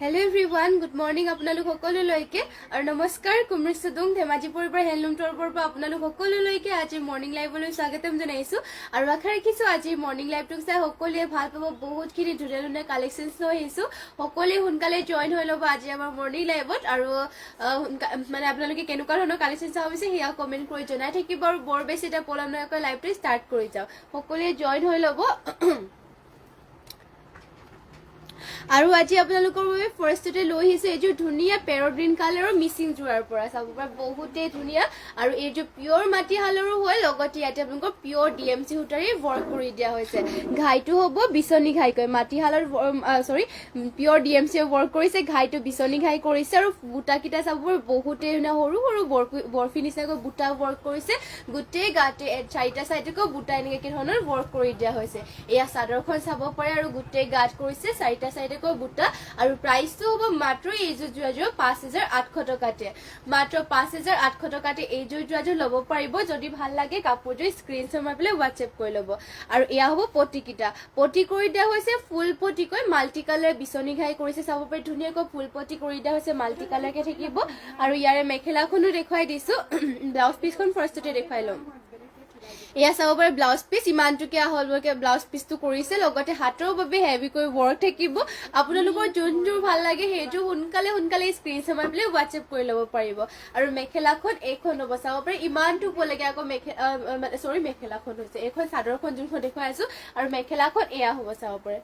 Hello everyone, good morning আপোনালোক সকলোলৈকে আৰু নমস্কাৰ কুমৰি সুদুং ধেমাজিপুৰৰ পৰা হেণ্ডলুম টৰৰ পৰা আপোনালোক সকলোলৈকে আজি মৰ্নিং লাইভলৈ স্বাগতম জনাইছো আৰু আশা ৰাখিছো আজি মৰ্নিং লাইভটো চাই সকলোৱে ভাল পাব বহুতখিনি ধুনীয়া ধুনীয়া কালেকশ্যনছ লৈ আহিছো সকলোৱে সোনকালে জয়েন হৈ ল'ব আজি আমাৰ মৰ্নিং লাইভত আৰু মানে আপোনালোকে কেনেকুৱা ধৰণৰ কালেকশ্যন চাব বিচাৰে সেয়া কমেণ্ট কৰি জনাই থাকিব আৰু বৰ বেছি এটা পলম নকৰাকৈ লাইভটো ষ্টাৰ্ট কৰি যাওঁ সকলোৱে জয়েন হৈ ল'ব আৰু আজি আপোনালোকৰ বাবে ফাৰ্ষ্টতে লৈ আহিছো এইযোৰ ধুনীয়া পেৰট গ্ৰীণ কালাৰৰ মিচিং যোৰাৰ পৰা চাব পৰা বহুতেই ধুনীয়া আৰু এইযোৰ পিয়ৰ মাটিশালৰো হয় লগতে ইয়াতে আপোনালোকৰ পিয়ৰ DMC সূতাৰে ৱৰ্ক কৰি দিয়া হৈছে ঘাইটো হ'ব বিচনী ঘাইকৈ মাটিশালৰ পিয়ৰ DMC ৱৰ্ক কৰিছে ঘাইটো বিচনী ঘাই কৰিছে আৰু বুটাকেইটা চাব পৰা বহুতেই ধুনীয়া সৰু সৰু বৰফি নিচিনাকৈ বুটা ৱৰ্ক কৰিছে গোটেই গাতে চাৰিটা চাইডেকৈ বুটা এনেকৈ ধৰণৰ ৱৰ্ক কৰি দিয়া হৈছে এয়া চাদৰখন চাব পাৰে আৰু গোটেই গাত কৰিছে চাৰিটা চাইডে বুটা আৰু প্ৰাইসটো হ'ব মাত্ৰ এইযোৰ যোৰাযোৰ 5800 টকাতে মাত্ৰ 5800 টকাতে এইযোৰ যোৰাযোৰ ল'ব পাৰিব যদি ভাল লাগে কাপোৰযোৰ স্ক্ৰীনশ্বট মাৰি পেলাই WhatsApp কৰি ল'ব আৰু এয়া হ'ব পটিকিটা পটি কৰি দিয়া হৈছে ফুল পটিকৈ মাল্টি কালাৰ বিচনী ঘাই কৰিছে চাব পাৰি ধুনীয়াকৈ ফুল পটি কৰি দিয়া হৈছে মাল্টি কালাৰকে থাকিব আৰু ইয়াৰে মেখেলাখনো দেখুৱাই দিছো ব্লাউজ পিছখন ফাৰ্ষ্টতে দেখুৱাই ল'ম এয়া চাব পাৰে ব্লাউজ পিস ইমানটুকে আহলকে ব্লাউজ পিসটো কৰিছে লগতে হাতৰ বাবে হেভিকৈ ৱৰ্ক থাকিব আপোনালোকৰ যোনযোৰ ভাল লাগে সেইটো সোনকালে স্ক্ৰীনশ্বট মাৰি পেলাই WhatsApp কৰি ল'ব পাৰিব আৰু মেখেলাখন এইখন হ'ব চাব পাৰে ইমানটুক লাগে আকৌ মেখেলাখন হৈছে এইখন চাদৰখন যোনখন দেখুৱাই আছো আৰু মেখেলাখন এয়া হ'ব চাব পাৰে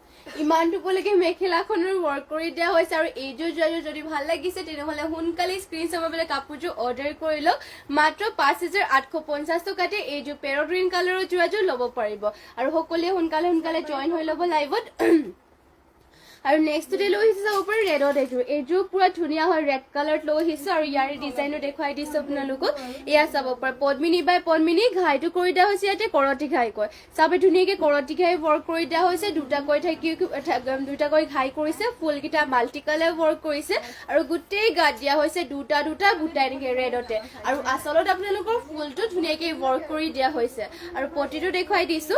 ইমানটুক লাগে মেখেলাখনৰ ৱৰ্ক কৰি দিয়া হৈছে আৰু এইযোৰ যদি ভাল লাগিছে তেনেহ'লে সোনকালে স্ক্ৰীনশ্বট মাৰি পেলাই কাপোৰযোৰ অৰ্ডাৰ কৰি লওক মাত্ৰ 5850 টকাতে এইযোৰ পেৰট গ্ৰীণ কালাৰৰ যোৰাযোৰ ল'ব পাৰিব আৰু সকলোৱে সোনকালে জয়েন হৈ ল'ব লাইভত আৰু নেক্সটতে লৈ আহিছো চাব পাৰে ৰেডত এইযোৰ পুৰা ধুনীয়া হয় ৰেড কালাৰত লৈ আহিছো আৰু ইয়াৰে ডিজাইনো দেখুৱাই দিছো আপোনালোকক এয়া চাব পাৰে পদ্মিনী বাই পদ্মিনী ঘাইটো কৰি দিয়া হৈছে ইয়াতে কৰতি ঘাই কয় চাবে ধুনীয়াকৈ কৰতি ঘাই ৱৰ্ক কৰি দিয়া হৈছে দুটাকৈ ঘাই কৰিছে ফুলকেইটা মাল্টি কালাৰ ৱৰ্ক কৰিছে আৰু গোটেই গাত দিয়া হৈছে দুটা বুটা এনেকৈ ৰেডতে আৰু আচলত আপোনালোকৰ ফুলটো ধুনীয়াকৈ ৱৰ্ক কৰি দিয়া হৈছে আৰু পটিটো দেখুৱাই দিছো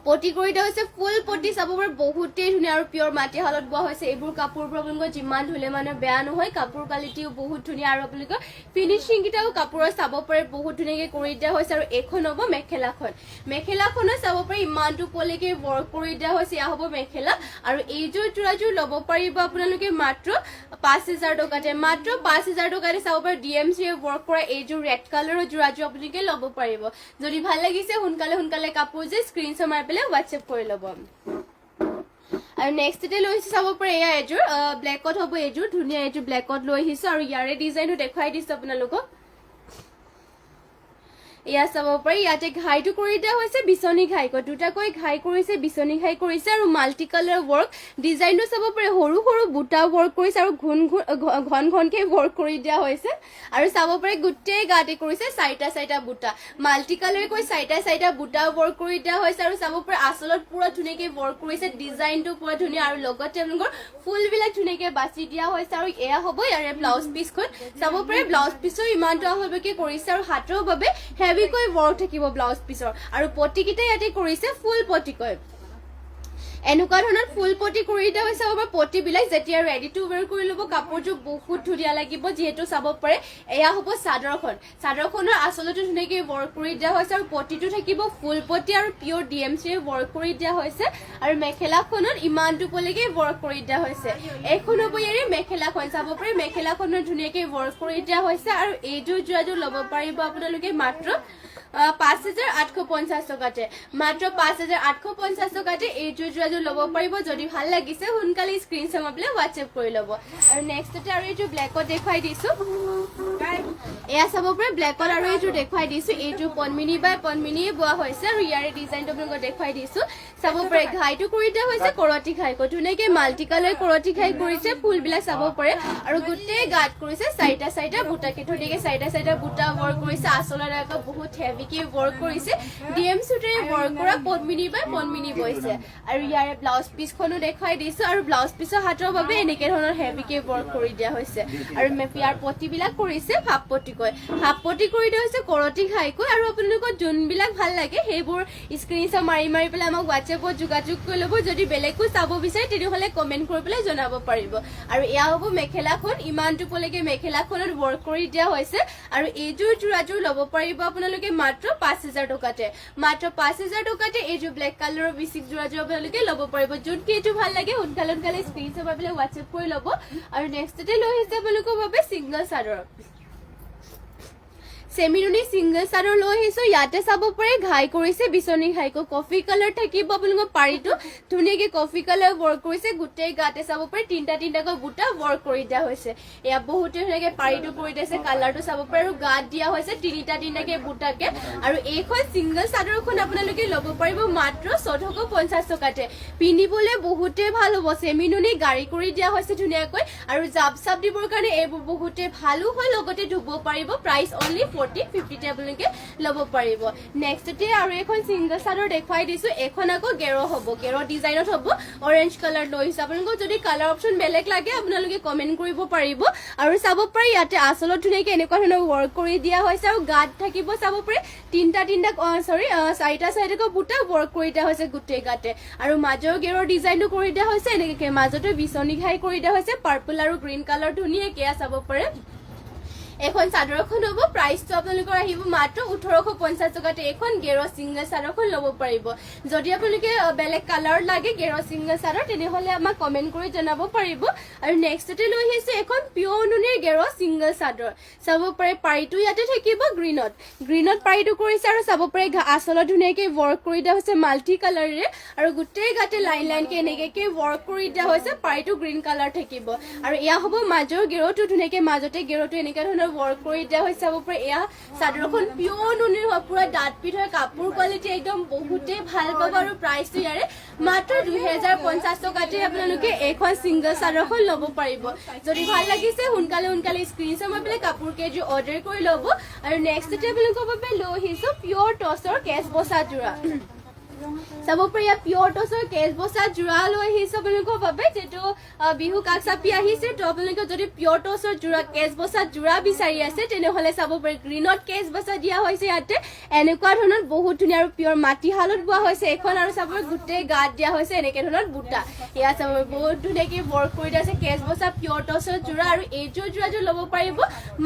পটি কৰি দিয়া হৈছে ফুল পটি চাব পাৰে বহুতেই ধুনীয়া আৰু পিয়ৰ মাটিশালত বোৱা হৈছে এইবোৰ কাপোৰবোৰ আপোনালোকৰ যিমান ধুলে মানে বেয়া নহয় কাপোৰ কোৱালিটিও বহুত ধুনীয়া আৰু আপোনালোকৰ ফিনিচিং কেইটাও কাপোৰৰ চাব পাৰে বহুত ধুনীয়াকৈ কৰি দিয়া হৈছে আৰু এইখন হ'ব মেখেলাখনো চাব পাৰে ইমানটো পলৈকে ৱৰ্ক কৰি দিয়া হৈছে এয়া হ'ব মেখেলা আৰু এইযোৰ যোৰাযোৰ ল'ব পাৰিব আপোনালোকে মাত্ৰ 5000 টকাতে মাত্ৰ 5000 টকাতে চাব পাৰে DMC ৱৰ্ক কৰা এইযোৰ ৰেড কালাৰৰ যোৰাযোৰ আপোনালোকে ল'ব পাৰিব যদি ভাল লাগিছে সোনকালে কাপোৰ যে স্ক্ৰীনশ্বট মাৰি WhatsApp কৰি ল'ব আৰু নেক্সটতে লৈ আহিছো চাব পাৰে এয়া এযোৰ ব্লেকত হ'ব এইযোৰ ধুনীয়া এইযোৰ ব্লেকত লৈ আহিছো আৰু ইয়াৰে ডিজাইনটো দেখুৱাই দিছো আপোনালোকক এয়া চাব পাৰে ইয়াতে ঘাইটো কৰি দিয়া হৈছে বিচনী ঘাইকৈ দুটাকৈ ঘাই কৰিছে বিচনী ঘাই কৰিছে আৰু মাল্টি কালাৰ ৱৰ্ক ডিজাইনটো চাব পাৰে সৰু বুটা ৱৰ্ক কৰিছে আৰু ঘনকে ৱৰ্ক কৰি দিয়া হৈছে আৰু চাব পাৰে গোটেই গাতে কৰিছে চাৰিটা বুটা মাল্টি কালাৰ কৈ চাৰিটা বুটা ৱৰ্ক কৰি দিয়া হৈছে আৰু চাব পাৰে আচলত পুৰা ধুনীয়াকৈ ৱৰ্ক কৰিছে ডিজাইনটো পুৰা ধুনীয়া আৰু লগতে আপোনালোকৰ ফুলবিলাক ধুনীয়াকৈ বাছি দিয়া হৈছে আৰু এয়া হ'ব ইয়াৰে ব্লাউজ পিছখন চাব পাৰে ব্লাউজ পিছো ইমানটো আহলকে কৰিছে আৰু হাতৰ বাবে হেভিকৈ ৱৰ্ক থাকিব ব্লাউজ পিছৰ আৰু পটিকেইটা ইয়াতে কৰিছে ফুল পটিকৈ এনেকুৱা ধৰণৰ ফুল পটি কৰি দিয়া হৈছে আৰু পটিবিলাক যেতিয়া ৰেডি টু ৱেৰ কৰি ল'ব কাপোৰযোৰ বহুত ধুনীয়া লাগিব যিহেতু চাব পাৰে এয়া হ'ব চাদৰখনৰ আচলতে ধুনীয়াকৈ ৱৰ্ক কৰি দিয়া হৈছে আৰু পটিটো থাকিব ফুল পটি আৰু পিয়ৰ DMC ৱৰ্ক কৰি দিয়া হৈছে আৰু মেখেলাখনত ইমানটো পলৈকে ৱৰ্ক কৰি দিয়া হৈছে এইখন হ'ব ইয়াৰে মেখেলাখন চাব পাৰে মেখেলাখনত ধুনীয়াকৈ ৱৰ্ক কৰি দিয়া হৈছে আৰু এইযোৰ যোৰাযোৰ ল'ব পাৰিব আপোনালোকে মাত্ৰ 5850 টকাতে মাত্ৰ 5850 টকাতে এইযোৰ যোৰাযোৰ ল'ব পাৰিব যদি ভাল লাগিছে সোনকালে স্ক্ৰীনশ্বট মাৰি পেলাই WhatsApp কৰি ল'ব আৰু নেক্সটতে আৰু এইযোৰ ব্লেকত দেখুৱাই দিছো এয়া চাব পাৰে ব্লেকত আৰু এইযোৰ দেখুৱাই দিছো এইযোৰ পদ্মিনী বাই পদ্মিনীয়ে বোৱা হৈছে আৰু ইয়াৰে ডিজাইনটো আপোনালোকক দেখুৱাই দিছো চাব পাৰে ঘাইটো কৰি দিয়া হৈছে কৰতি ঘাই কৈ ধুনীয়াকৈ মাল্টি কালাৰ কৰতি ঘাই কৰিছে ফুলবিলাক চাব পাৰে আৰু গোটেই গাত কৰিছে চাৰিটা বুটাকে ধুনীয়াকৈ চাৰিটা বুটা ৱৰ্ক কৰিছে আচলত আকৌ বহুত হেভি হেভিকে ৱৰ্ক কৰিছে ডিএম সুতেৰে ৱৰ্ক কৰা পদ্মিনী বাই পদ্মিনী বৈছে আৰু ইয়াৰে ব্লাউজ পিছখনো দেখাই দিছো আৰু ব্লাউজ পিছৰ হাতৰ বাবে এনেকে ধৰণৰ হেভিকে ৱৰ্ক কৰি দিয়া হৈছে আৰু ইয়াৰ পটিবিলাক কৰিছে হাফ পটি কৰি দিয়া হৈছে কৰতি খাইকৈ আৰু আপোনালোকৰ যোনবিলাক ভাল লাগে সেইবোৰ স্ক্ৰীনশ্বট মাৰি পেলাই আমাক হোৱাটছএপত যোগাযোগ কৰি ল'ব যদি বেলেগো চাব বিচাৰে তেনেহ'লে কমেণ্ট কৰি পেলাই জনাব পাৰিব আৰু এয়া হ'ব মেখেলাখন ইমানটোলৈকে মেখেলাখনত ৱৰ্ক কৰি দিয়া হৈছে আৰু এইযোৰ যোৰাযোৰ ল'ব পাৰিব আপোনালোকে মাত্ৰ 5000 টকাতে মাত্ৰ 5000 টকাতে এইযোৰ ব্লেক কালাৰৰ বেছিক যোৰাযোৰ আপোনালোকে ল'ব পাৰিব যোনকে এইটো ভাল লাগে সোনকালে স্ক্ৰীনশ্বট মাৰি পেলাই হোৱাটছএপ কৰি ল'ব আৰু নেক্সটতে লৈ আহিছে আপোনালোকৰ বাবে ছিংগল চাদৰ সেমিনুনি সিঙ্গল চাদৰ লৈ আহিছো ইয়াতে চাব পাৰে ঘাই কৰিছে বিচনী ঘাইকো কফি কালাৰ থাকিব আপোনালোকৰ পাৰিটো ধুনীয়াকে কফি কালাৰ ৱৰ্ক কৰিছে গোটেই গাতে চাব পাৰে তিনটা বুটা ৱৰ্ক কৰি দিয়া হৈছে এয়া বহুতে ধুনীয়াকে পাৰিটো কৰি দিছে কালাৰটো চাব পাৰে আৰু গাত দিয়া হৈছে তিনটাকে বুটাকে আৰু এইখন সিঙ্গল চাদৰখন আপোনালোকে ল'ব পাৰিব মাত্ৰ 1450 টকাতে পিন্ধিবলৈ বহুতে ভাল হ'ব সেমিনুনি গাড়ী কৰি দিয়া হৈছে ধুনীয়াকৈ আৰু জাপ দিবৰ কাৰণে এইবোৰ বহুতে ভালো হয় লগতে ধুব পাৰিব প্ৰাইস অনলি 40-50 টেবুলকে ল'ব পাৰিব নেক্সটতে আৰু এখন সিঙ্গল চাদৰ দেখাই দিছো এখন আকৌ গেৰো হ'ব গেৰো ডিজাইনত হ'ব অৰেঞ্জ কালাৰ লৈ আপোনালোকক যদি কালাৰ অপচন বেলেগ লাগে আপোনালোকে কমেন্ট কৰিব পাৰিব আৰু চাব পাৰি ইয়াতে আচলত ধুনীয়াকে এনেকুৱা ধৰণৰ ৱৰ্ক কৰি দিয়া হৈছে আৰু গাত থাকিব চাব পাৰি চাৰিটাকৈ বুটা ৱৰ্ক কৰি দিয়া হৈছে গোটেই গাতে আৰু মাজৰ গেৰৰ ডিজাইনটো কৰি দিয়া হৈছে এনেকে মাজতে বিচনী ঘাই কৰি দিয়া হৈছে পাৰ্পল আৰু গ্ৰীণ কালাৰ ধুনীয়াকে চাব পাৰে এখন চাদৰখন হ'ব প্ৰাইসটো আপোনালোকৰ আহিব মাত্ৰ 1850 টকাতে এখন গেৰো সিঙ্গল চাদৰখন ল'ব পাৰিব যদি আপোনালোকে বেলেগ কালাৰ লাগে গেৰো সিঙ্গল চাদৰ তেনেহ'লে আমাক কমেন্ট কৰি জনাব পাৰিব আৰু নেক্সটতে লৈ আহিছে এখন পিয়ৰ নুনিৰ গেৰো সিঙ্গল চাদৰ চাব পাৰে পাৰিটো ইয়াতে থাকিব গ্ৰীনত পাৰিটো কৰিছে আৰু চাব পাৰে আচলত ধুনীয়াকে ৱৰ্ক কৰি দিয়া হৈছে মাল্টি কালাৰেৰে আৰু গোটেই গাতে লাইনকে এনেকে ৱৰ্ক কৰি দিয়া হৈছে পাৰিটো গ্ৰীণ কালাৰ থাকিব আৰু এয়া হ'ব মাজৰ গেৰোটো ধুনীয়াকে মাজতে গেৰোটো এনেকা ধৰণৰ ৱৰ্ক কৰি দিয়া হৈছে চাব পাৰে এয়া চাদৰখন পিয়ৰ নুনিৰ হয় পুৰা ডাঠ পিঠ হয় কাপোৰ কোৱালিটি একদম বহুতে ভাল পাব আৰু প্ৰাইসটো ইয়াৰে মাত্ৰ 2050 টকাতে আপোনালোকে এখন সিঙ্গল চাদৰখন ল'ব পাৰিব যদি ভাল লাগিছে সোনকালে স্ক্ৰীনশ্বট মাৰি পেলাই কাপোৰ কেইযোৰ অৰ্ডাৰ কৰি ল'ব আৰু নেক্সটতে আপোনালোকৰ বাবে লৈ আহিছো পিয়ৰ টছৰ কেছ বসা যোৰা চাব পাৰি পিয়ৰ টছৰ কেছ বসা যোৰা লৈ আহিছে আপোনালোকৰ বাবে যেটো বিহু কাক চাপি আহিছে তো আপোনালোকে যদি পিয়ৰ টছৰ যোৰা কেছ বসা যোৰা বিচাৰি আছে তেনেহ'লে চাব পাৰি গ্ৰীনত কেছ বসা দিয়া হৈছে ইয়াতে এনেকুৱা ধৰণৰ বহুত ধুনীয়া আৰু পিয়ৰ মাটি হালত বোৱা হৈছে এখন আৰু চাব গোটেই গাত দিয়া হৈছে এনেকে ধৰণৰ বুটা ইয়া চাব বহুত ধুনীয়াকে ৱৰ্ক কৰি দিয়া আছে কেছ বসা পিয়ৰ টছৰ যোৰা আৰু এইযোৰ যোৰাযোৰ ল'ব পাৰিব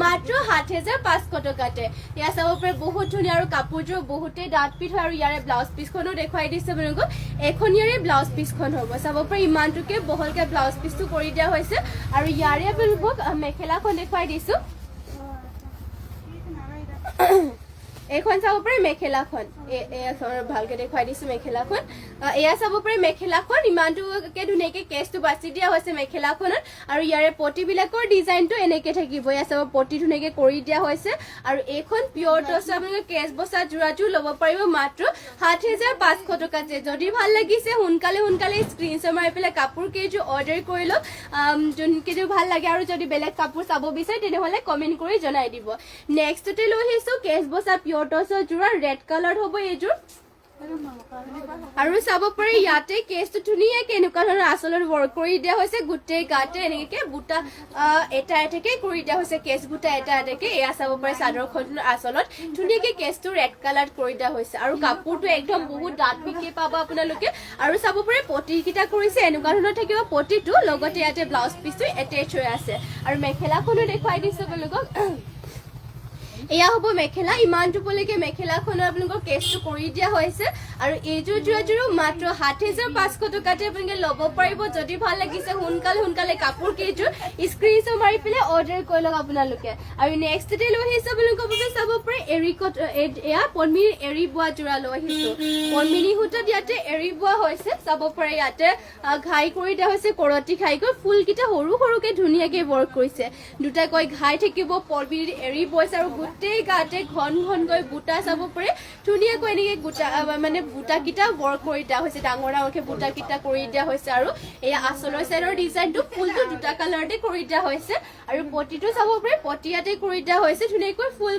মাত্ৰ 7500 টকাতে ইয়া চাব পাৰি বহুত ধুনীয়া আৰু কাপোৰযোৰ বহুতে ডাঠ পিঠ আৰু ইয়াৰে ব্লাউজ পিছখনো দেখাই দিছে আপোনালোকক এখন ইয়াৰে ব্লাউজ পিছখন হ'ব চাব পাৰি ইমানটোকে বহলকে ব্লাউজ পিছটো কৰি দিয়া হৈছে আৰু ইয়াৰে আপোনালোকক মেখেলাখন দেখাই দিছো এখন চাব পাৰি মেখেলাখন ভালকে দেখাই দিছো মেখেলাখন এয়া চাব পাৰি মেখেলাখন ইমানটোকে ধুনীয়াকে কেছটো বাছি দিয়া হৈছে মেখেলাখনত আৰু ইয়াৰে পটিবিলাকৰ ডিজাইনটো এনেকে থাকিব এয়া চাব পটি ধুনীয়াকে কৰি দিয়া হৈছে আৰু এইখন পিয়ৰ টছ আপোনালোকে কেছ বসা যোৰাটো ল'ব পাৰিব মাত্ৰ 7500 টকাতে যদি ভাল লাগিছে সোনকালে স্ক্ৰীনশ্বট মাৰি পেলাই কাপোৰ কেইযোৰ অৰ্ডাৰ কৰি লওক যোন কেইযোৰ ভাল লাগে আৰু যদি বেলেগ কাপোৰ চাব বিচাৰে তেনেহ'লে কমেন্ট কৰি জনাই দিব নেক্সটতে লৈ আহিছো কেছ বসা পিয়ৰ টছৰ যোৰা ৰেড কালাৰ হ'ব এইযোৰ আৰু চাব পাৰি ইয়াতে কেছটো ধুনীয়াকে এনেকুৱা ধৰণৰ আচলত ৱৰ্ক কৰি দিয়া হৈছে গোটেই গাতে এনেকে বুটা এটাকে কৰি দিয়া হৈছে কেছ বুটা এটাকে এয়া চাব পাৰি চাদৰখনৰ আচলত ধুনীয়াকে কেছটো ৰেড কালাৰ কৰি দিয়া হৈছে আৰু কাপোৰটো একদম বহুত ডাঠ পিঠকে পাব আপোনালোকে আৰু চাব পাৰি পটিকিটা কৰিছে এনেকুৱা ধৰণৰ থাকিব পটিটো লগতে ইয়াতে ব্লাউজ পিছটো এটেচ হৈ আছে আৰু মেখেলাখনো দেখুৱাই দিছো আপোনালোকক এয়া হ'ব মেখেলা ইমানটোলৈকে মেখেলাখনৰ আপোনালোকৰ কেছটো কৰি দিয়া হৈছে আৰু এইযোৰ যোৰাযোৰো মাত্ৰ 7500 টকাতে আপোনালোকে ল'ব পাৰিব যদি ভাল লাগিছে সোনকালে কাপোৰ কেইযোৰ স্ক্ৰীনশ্বট মাৰি পেলাই অৰ্ডাৰ কৰি লওক আপোনালোকে আৰু নেক্সটতে লৈ আহিছো আপোনালোকৰ বাবে চাব পাৰে এৰিকট এয়া পদ্মিনী এৰি বোৱা যোৰা লৈ আহিছো পদ্মিনী সূতাত ইয়াতে এৰি বোৱা হৈছে চাব পাৰে ইয়াতে ঘাই কৰি দিয়া হৈছে কৰতি ঘাইকৈ ফুলকেইটা সৰুকে ধুনীয়াকে ৱৰ্ক কৰিছে দুটাকৈ ঘাই থাকিব পদ্মিনী এৰি বৈছে আৰু গোটেই গাতে ঘনকৈ বুটা চাব পাৰে ধুনীয়াকৈ এনেকে মানে বুটাকিটা ৱৰ্ক কৰি দিয়া হৈছে ডাঙৰকে বুটাকিটা কৰি দিয়া হৈছে আৰু এই আচলৰ চাইডৰ ডিজাইনটো ফুলটো দুটা কালাৰতে কৰি দিয়া হৈছে আৰু পটিটো চাব পাৰে পটিয়াতে কৰি দিয়া হৈছে ধুনীয়াকৈ ফুল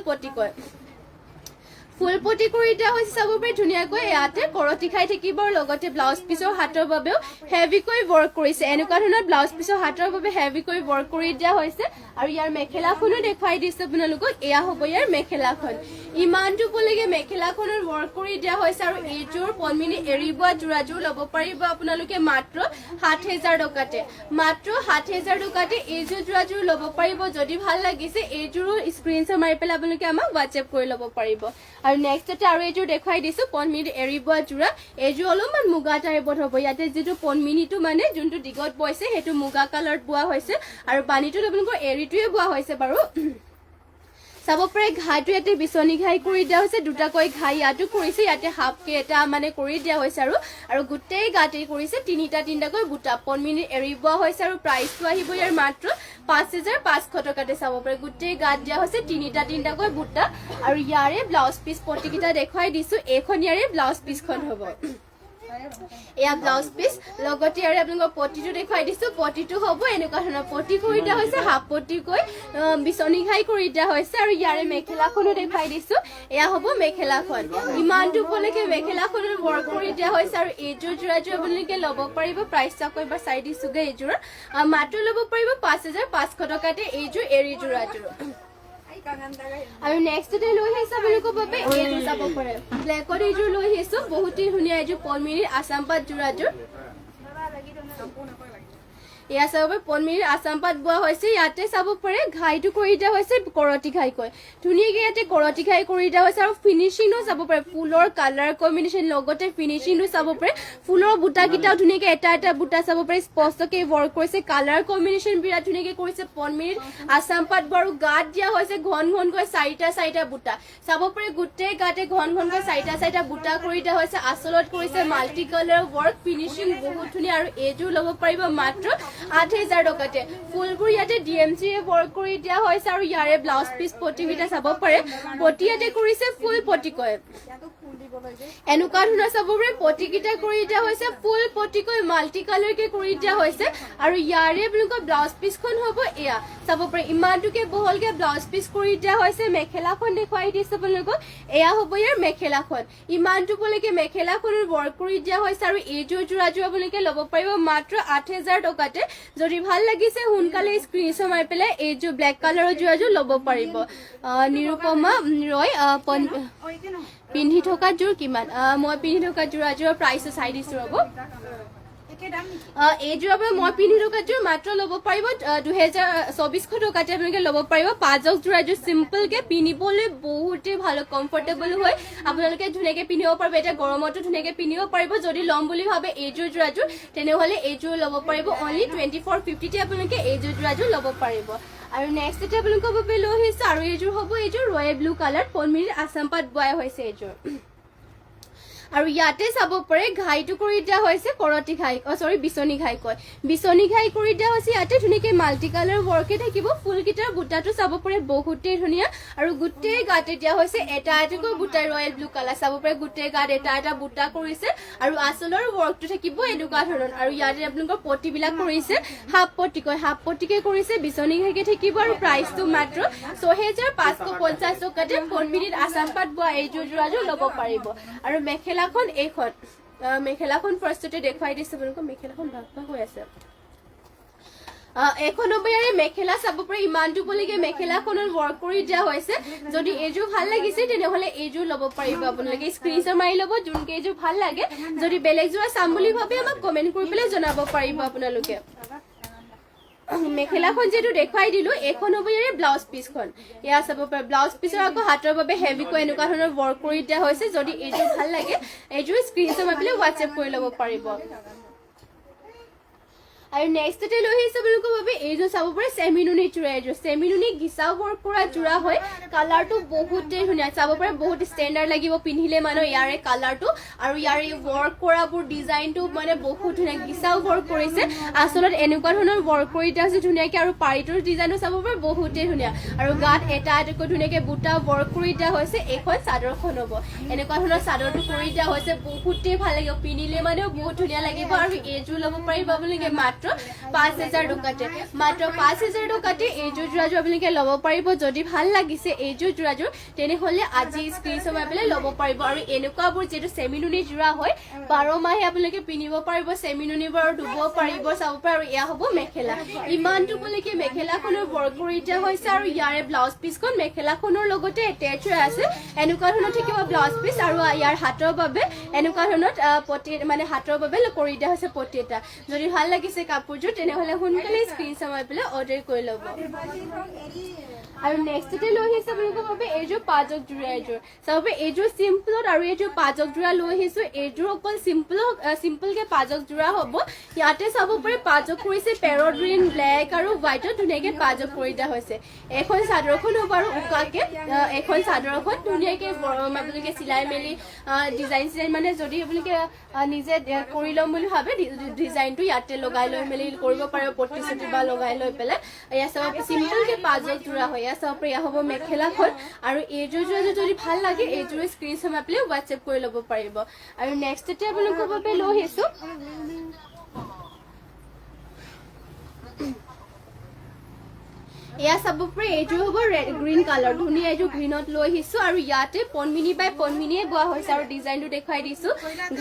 ফুল পটি কৰি দিয়া হৈছে চাব পাৰি ধুনীয়াকৈ ইয়াতে কৰতি খাই থাকিব লগতে ব্লাউজ পিছৰ হাতৰ বাবেও হেভিকৈ ৱৰ্ক কৰিছে এনেকুৱা ধৰণৰ ব্লাউজ পিছৰ হাতৰ বাবে হেভিকৈ ৱৰ্ক কৰি দিয়া হৈছে আৰু ইয়াৰ মেখেলাখনো দেখুৱাই দিছে আপোনালোকক এয়া হ'ব ইয়াৰ মেখেলাখন ইমানটো পলৈকে মেখেলাখনৰ ৱৰ্ক কৰি দিয়া হৈছে আৰু এইযোৰ পন্মিনী এৰিব যোৰাযোৰ ল'ব পাৰিব আপোনালোকে মাত্ৰ ৭০০০ টকাতে মাত্ৰ ৭০০০ টকাতে এইযোৰ যোৰাযোৰ ল'ব পাৰিব যদি ভাল লাগিছে এইযোৰো স্ক্ৰীনশ্বট মাৰি পেলাই আপোনালোকে আমাক হোৱাটছএপ কৰি ল'ব পাৰিব আৰু নেক্সটতে আৰু এইযোৰ দেখুৱাই দিছো পন্মিনী এৰিব যোৰা এইযোৰ অলপমান মুগা টাইপত হ'ব ইয়াতে যিটো পন্মিনীটো মানে যোনটো দিগত বৈছে সেইটো মুগা কালাৰত বোৱা হৈছে আৰু বাণীটোত আপোনালোকৰ এৰিটোৱে বোৱা হৈছে বাৰু চাব পাৰে ঘাইটো ইয়াতে বিচনী ঘাই কৰি দিয়া হৈছে দুটাকৈ ঘাই ইয়াতো কৰিছে ইয়াতে হাফকে এটা মানে কৰি দিয়া হৈছে আৰু গোটেই গাতে কৰিছে তিনিটাকৈ বুটা পন্মিনী এৰি বোৱা হৈছে আৰু প্ৰাইচটো আহিব ইয়াৰ মাত্ৰ ৫৫০০ টকাতে চাব পাৰে গোটেই গাত দিয়া হৈছে তিনিটাকৈ বুটা আৰু ইয়াৰে ব্লাউজ পিচ পটিকেইটা দেখুৱাই দিছো এইখন ইয়াৰে ব্লাউজ পিচখন হ'ব এয়া ব্লাউজ পিচ লগতে আৰু আপোনালোকৰ পটিটো দেখুৱাই দিছো পটিটো হ'ব এনেকুৱা ধৰণৰ পটি কৰি দিয়া হৈছে হাফ পটিকৈ বিচনী ঘাই কৰি দিয়া হৈছে আৰু ইয়াৰে মেখেলাখনো দেখুৱাই দিছো এয়া হ'ব মেখেলাখন ইমানটো পলৈকে মেখেলাখনৰ ৱৰ্ক কৰি দিয়া হৈছে আৰু এইযোৰ যোৰাযোৰ আপোনালোকে ল'ব পাৰিব প্ৰাইচটো আকৌ এবাৰ চাই দিছোগে এইযোৰৰ মাত্ৰ ল'ব পাৰিব ৫৫০০ টকাতে এইযোৰ এৰি যোৰাযোৰ আৰু নেক্সটতে লৈ আহিছে আপোনালোকৰ বাবে এইযোৰ চাব পাৰে ব্লেকত এইযোৰ লৈ আহিছো বহুতেই ধুনীয়া এইযোৰ পন্মিনীৰ আছাম পাট যোৰাযোৰ এয়া চাব পাৰে পন্মিনীৰ আছাম পাট বোৱা হৈছে ইয়াতে চাব পাৰে ঘাইটো কৰি দিয়া হৈছে কৰতি ঘাইকৈ ধুনীয়াকৈ ইয়াতে কৰতি ঘাই কৰি দিয়া হৈছে আৰু ফিনিচিঙো চাব পাৰে ফুলৰ কালাৰ কম্বিনেশ্যন লগতে ফিনিচিঙো চাব পাৰে ফুলৰ বুটাকেইটাও ধুনীয়াকৈ এটা বুটা চাব পাৰে স্পষ্টকৈ ৱৰ্ক কৰিছে কালাৰ কম্বিনেশ্যন বিৰাট ধুনীয়াকৈ কৰিছে পন্মিনীৰ আছাম পাট বাৰু গাত দিয়া হৈছে ঘনকৈ চাৰিটা বুটা চাব পাৰে গোটেই গাতে ঘনকৈ চাৰিটা বুটা কৰি দিয়া হৈছে আচলত কৰিছে মাল্টি কালাৰ ৱৰ্ক ফিনিচিং বহুত ধুনীয়া আৰু এইযোৰ ল'ব পাৰিব মাত্ৰ ৮০০০ টকাতে ফুলবোৰ ইয়াতে ডিএমচি ৱৰ্ক কৰি দিয়া হৈছে আৰু ইয়াৰে ব্লাউজ পিচ পটিকেইটা চাব পাৰে পটি ইয়াতে কৰিছে ফুল পটিকৈ এনেকুৱা ধৰণৰ চাব পাৰে পটিকেইটা কৰি দিয়া হৈছে ফুল পটিকৈ মাল্টি কালাৰকে কৰি দিয়া হৈছে আৰু ইয়াৰে আপোনালোকৰ ব্লাউজ পিচখন হ'ব এয়া চাব পাৰে ইমানটোকে বহলকে ব্লাউজ পিচ কৰি দিয়া হৈছে মেখেলাখন দেখুৱাই দিছো আপোনালোকক এয়া হ'ব ইয়াৰ মেখেলাখন ইমানটো পলৈকে মেখেলাখনৰ ৱৰ্ক কৰি দিয়া হৈছে আৰু এইযোৰ যোৰাযোৰ আপোনালোকে ল'ব পাৰিব মাত্ৰ ৮০০০ টকাতে যদি ভাল লাগিছে সোনকালে স্ক্ৰীনশ্বট মাৰি পেলাই এইযোৰ ব্লেক কালাৰৰ যোৰাযোৰ ল'ব পাৰিব নিৰুপমা ৰয় পিন্ধি থকা যোৰ কিমান মই পিন্ধি থকা যোৰাযোৰৰ প্ৰাইচটো চাই দিছো ৰ'ব এইযোৰ আপোনাৰ মই পিন্ধি থকা যোৰ মাত্ৰ ল'ব পাৰিব ২২০০ টকাতে আপোনালোকে ল'ব পাৰিব পাজক যোৰাযোৰ চিম্পলকে পিন্ধিবলৈ বহুতেই ভাল কমফৰ্টেবল হয় আপোনালোকে ধুনীয়াকৈ পিন্ধিব পাৰিব এতিয়া গৰমতো ধুনীয়াকৈ পিন্ধিব পাৰিব যদি ল'ম বুলি ভাবে এইযোৰ যোৰাযোৰ তেনেহ'লে এইযোৰ ল'ব পাৰিব অনলি 2450তে আপোনালোকে এইযোৰ যোৰাযোৰ ল'ব পাৰিব আৰু নেক্সটতে আপোনালোকৰ বাবে লৈ আহিছে আৰু এইযোৰ হ'ব এইযোৰ ৰয়েল ব্লু কালাৰ পন্মিনীৰ আছাম পাট বোৱা হৈছে এইযোৰ আৰু ইয়াতে চাব পাৰে ঘাইটো কৰি দিয়া হৈছে কৰতি ঘাই বিচনী ঘাই কৰি দিয়া হৈছে ইয়াতে ধুনীয়াকৈ মাল্টি কালাৰ ৱৰ্কে থাকিব ফুলকেইটাৰ বুটাটো চাব পাৰে বহুতেই ধুনীয়া আৰু গোটেই গাতে দিয়া হৈছে এটাকৈ বুটা ৰয়েল ব্লু কালাৰ চাব পাৰে গোটেই গাত এটা বুটা কৰিছে আৰু আচলৰ ৱৰ্কটো থাকিব এনেকুৱা ধৰণৰ আৰু ইয়াতে আপোনালোকৰ পটিবিলাক কৰিছে হাফ পটিকে কৰিছে বিচনী ঘাইকে থাকিব আৰু প্ৰাইচটো মাত্ৰ ৬৫৫০ টকাতে পন্মিনীৰ আছাম পাট বোৱা এইযোৰ যোৰাযোৰ ল'ব পাৰিব আৰু মেখেলাখন ফাৰ্ষ্টতে দেখুৱাই দিছো আপোনালোকক মেখেলাখন ভাগ হৈ আছে এখন ইয়াৰে মেখেলা চাব পাৰে ইমানটো পলৈকে মেখেলাখনৰ ৱৰ্ক কৰি দিয়া হৈছে যদি এইযোৰ ভাল লাগিছে তেনেহ'লে এইযোৰ ল'ব পাৰিব আপোনালোকে স্ক্ৰীনশ্বট মাৰি ল'ব যোনকে এইযোৰ ভাল লাগে যদি বেলেগ যোৰা চাম বুলি ভাবে আমাক কমেণ্ট কৰি পেলাই জনাব পাৰিব আপোনালোকে মেখেলাখন যেটো দেখুৱাই দিলো এখন হ'ব ইয়াৰে ব্লাউজ পিচখন এয়া চাব পাৰে ব্লাউজ পিচৰ আকৌ হাতৰ বাবে হেভিকৈ এনেকুৱা ধৰণৰ ৱৰ্ক কৰি দিয়া হৈছে যদি এইযোৰ ভাল লাগে এইযোৰ স্ক্ৰীনশ্বট মাৰি পেলাই হোৱাটছএপ কৰি ল'ব পাৰিব আৰু নেক্সটতে লৈ আহিছে আপোনালোকৰ বাবে এইযোৰ চাব পাৰে চেমিনুনি যোৰা এইযোৰ চেমিনুনি গিচা ৱৰ্ক কৰা যোৰা হয় কালাৰটো বহুতেই ধুনীয়া চাব পাৰে বহুত ষ্টেণ্ডাৰ্ড লাগিব পিন্ধিলে মানে ইয়াৰে কালাৰটো আৰু ইয়াৰে ৱৰ্ক কৰাবোৰ ডিজাইনটো মানে বহুত ধুনীয়া গিচা ৱৰ্ক কৰিছে আচলত এনেকুৱা ধৰণৰ ৱৰ্ক কৰি দিয়া হৈছে ধুনীয়াকৈ আৰু পাৰিটোৰ ডিজাইনটো চাব পাৰে বহুতেই ধুনীয়া আৰু গাত এটাকৈ ধুনীয়াকৈ বুটা ৱৰ্ক কৰি দিয়া হৈছে এইখন চাদৰখন হ'ব এনেকুৱা ধৰণৰ চাদৰটো কৰি দিয়া হৈছে বহুতেই ভাল লাগিব পিন্ধিলে মানে বহুত ধুনীয়া লাগিব আৰু এইযোৰ ল'ব পাৰিব আপোনালোকে মাত্ৰ মাত্ৰ 5000 টকাতে মাত্ৰ 5000 টকাতে এইযোৰ যোৰাযোৰ আপোনালোকে ল'ব পাৰিব যদি ভাল লাগিছে এইযোৰ যোৰাযোৰ তেনেহ'লে আজি স্ক্ৰীনশ্বট মাৰি পেলাই ল'ব পাৰিব আৰু এনেকুৱাবোৰ যেটো সেমিনুনি যোৰা হয় 12 মাহে আপোনালোকে পিন্ধিব পাৰিব সেমিনুনিবোৰ ধুব পাৰিব চাব পাৰিব আৰু এয়া হ'ব মেখেলা ইমানটো বলৈকে মেখেলাখনৰ ৱৰ্ক কৰি দিয়া হৈছে আৰু ইয়াৰে ব্লাউজ পিছখন মেখেলাখনৰ লগতে এটেচ হৈ আছে এনেকুৱা ধৰণৰ থাকিব ব্লাউজ পিছ আৰু ইয়াৰ হাতৰ বাবে এনেকুৱা ধৰণৰ পটি মানে হাতৰ বাবে কৰি দিয়া হৈছে পটি এটা যদি ভাল লাগিছে কাপোৰযোৰ তেনেহ'লে সোনকালে স্ক্ৰীনশ্বট মাৰি পেলাই অৰ্ডাৰ কৰি ল'ব আৰু নেক্সটতে লৈ আহিছে আপোনালোকৰ বাবে এইযোৰ পাজক যোৰা এইযোৰ চাব এইযোৰ চিম্পলত আৰু এইযোৰ পাজক যোৰা লৈ আহিছো এইযোৰ অকল চিম্পলকে পাজক যোৰা হ'ব ইয়াতে চাব পাৰে পাজক কৰিছে পেৰট গ্ৰীণ ব্লেক আৰু হোৱাইটত ধুনীয়াকে পাজক কৰি দিয়া হৈছে এখন চাদৰখন হ'ব আৰু উকাকে এখন চাদৰখন ধুনীয়াকে আপোনালোকে চিলাই মেলি ডিজাইন মানে যদি আপোনালোকে নিজে কৰি ল'ম বুলি ভাবে ডিজাইনটো ইয়াতে লগাই লৈ মেলি কৰিব পাৰিব পটি চটি বা লগাই লৈ পেলাই এয়া চাব চিম্পলকে পাজক যোৰা হয় চাব এয়া হ'ব মেখেলাখন আৰু এইযোৰ যদি ভাল লাগে এইযোৰ স্ক্ৰীনশ্বট মাৰি পেলাই হোৱাটছএপ কৰি ল'ব পাৰিব আৰু নেক্সটতে আপোনালোকৰ বাবে লৈ আহিছো এয়া চাব পাৰে এইযোৰ হ'ব ৰেড গ্ৰীণ কালাৰ ধুনীয়া এইযোৰ গ্ৰীণত লৈ আহিছো আৰু ইয়াতে পনমিনি বাই পনমিনিয়ে বোৱা হৈছে আৰু ডিজাইনটো দেখুৱাই দিছো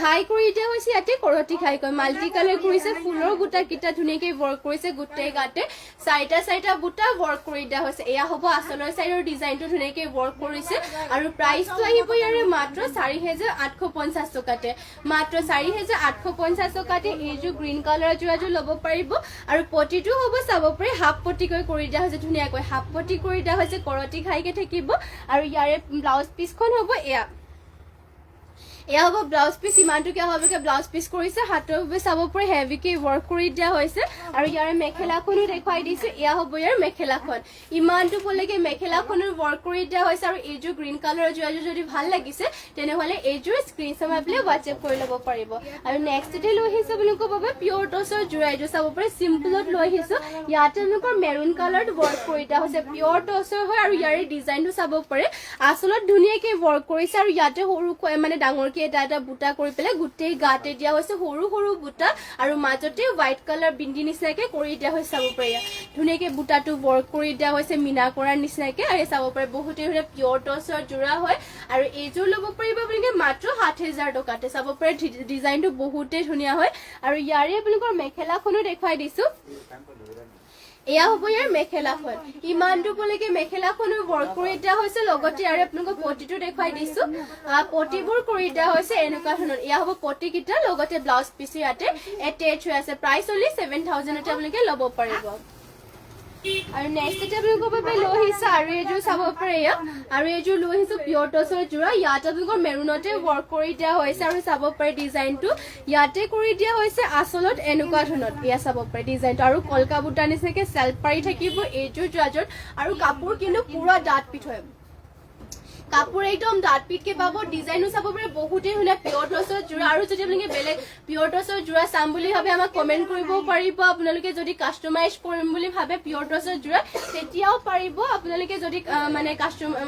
ঘাই কৰি দিয়া হৈছে ইয়াতে কৰতি ঘাই কৈ মাল্টি কালাৰ কৰিছে ফুলৰ বুটা কিটা ধুনীয়াকে ৱৰ্ক কৰিছে গোটেই গাতে চাৰিটা বুটা ৱৰ্ক কৰি দিয়া হৈছে এয়া হ'ব আচলৰ চাইডৰ ডিজাইনটো ধুনীয়াকে ৱৰ্ক কৰিছে আৰু প্ৰাইচটো আহিব ইয়াৰে মাত্ৰ 4850 টকাতে মাত্ৰ 4850 টকাতে এইযোৰ গ্ৰীণ কালাৰৰ যোৰাযোৰ ল'ব পাৰিব আৰু পটিটো হ'ব চাব পাৰে হাফ পটিকৈ কৰি দিয়া হৈছে ধুনীয়াকৈ হাফ পটি কৰি দিয়া হৈছে কৰতি খাইকে থাকিব আৰু ইয়াৰে ব্লাউজ পিছখন হ'ব এয়া হ'ব ব্লাউজ পিছ ইমানটো কিয় হ'বকে ব্লাউজ পিছ কৰিছে হাতৰ বাবে চাব পাৰে হেভিকে ৱৰ্ক কৰি দিয়া হৈছে আৰু ইয়াৰে মেখেলাখনো দেখুৱাই দিছো এয়া হ'ব ইয়াৰ মেখেলাখন ইমানটো বলৈকে মেখেলাখনৰ ৱৰ্ক কৰি দিয়া হৈছে আৰু এইযোৰ গ্ৰীণ কালাৰৰ যোৰাযোৰ যদি ভাল লাগিছে তেনেহ'লে এইযোৰ স্ক্ৰীনশ্বট মাৰি পেলাই হোৱাটছএপ কৰি ল'ব পাৰিব আৰু নেক্সটতে লৈ আহিছো আপোনালোকৰ বাবে পিয়ৰ টছৰ যোৰা এইযোৰ চাব পাৰে চিম্পলত লৈ আহিছো ইয়াতে আপোনালোকৰ মেৰুন কালাৰত ৱৰ্ক কৰি দিয়া হৈছে পিয়ৰ টছৰ হয় আৰু ইয়াৰে ডিজাইনটো চাব পাৰে আচলত ধুনীয়াকে ৱৰ্ক কৰিছে আৰু ইয়াতে সৰু মানে ডাঙৰকে এটা বুটা কৰি পেলাই গোটেই গাতে দিয়া হৈছে সৰু বুটা আৰু মাজতে হোৱাইট কালাৰ বিন্দি নিচিনাকে কৰি দিয়া হৈছে চাব পাৰে ধুনীয়াকে বুটাটো ৱৰ্ক কৰি দিয়া হৈছে মিনা কৰাৰ নিচিনাকে আৰু চাব পাৰে বহুতে পিয়ৰ টছৰ যোৰা হয় আৰু এইযোৰ ল'ব পাৰিব আপোনালোকে মাত্ৰ 7000 টকাতে চাব পাৰে ডিজাইনটো বহুতে ধুনীয়া হয় আৰু ইয়াৰে আপোনালোকৰ মেখেলাখনো দেখুৱাই দিছো এয়া হ'ব ইয়াৰ মেখেলাখন ইমানটো বলৈকে মেখেলাখনো ৱৰ্ক কৰি দিয়া হৈছে লগতে আৰু আপোনালোকক পটিটো দেখুৱাই দিছো পটিবোৰ কৰি দিয়া হৈছে এনেকুৱা ধৰণৰ এয়া হ'ব পটি কিটা লগতে ব্লাউজ পিছ ইয়াতে এটেচ হৈ আছে প্ৰাইচ অনলি 7000 তে আপোনালোকে ল'ব পাৰিব আৰু নেক্সটতে আপোনালোকৰ বাবে লৈ আহিছে আৰু এইযোৰ চাব পাৰে আৰু এইযোৰ লৈ আহিছো পিয়ৰ টছৰ যোৰা ইয়াতে আপোনালোকৰ মেৰুনতে ৱৰ্ক কৰি দিয়া হৈছে আৰু চাব পাৰে ডিজাইনটো ইয়াতে কৰি দিয়া হৈছে আচলত এনেকুৱা ধৰণৰ এয়া চাব পাৰে ডিজাইনটো আৰু কলকা বুটাৰ নিচিনাকে চেল্ফ পাৰি থাকিব এইযোৰ যোৰাযোৰ আৰু কাপোৰ কিন্তু পুৰা ডাঠ পিঠ হয় কাপোৰ একদম ডাঠ পিঠকে পাব ডিজাইনো চাব পাৰে বহুতে ধুনীয়া পিয়ৰ টছৰ যোৰা আৰু যদি আপোনালোকে বেলেগ পিয়ৰ টছৰ যোৰা চাম বুলি ভাবে আমাক কমেণ্ট কৰিব পাৰিব আপোনালোকে যদি কাষ্টমাইজ কৰিম বুলি ভাবে পিয়ৰ টছৰ যোৰা তেতিয়াও পাৰিব আপোনালোকে যদি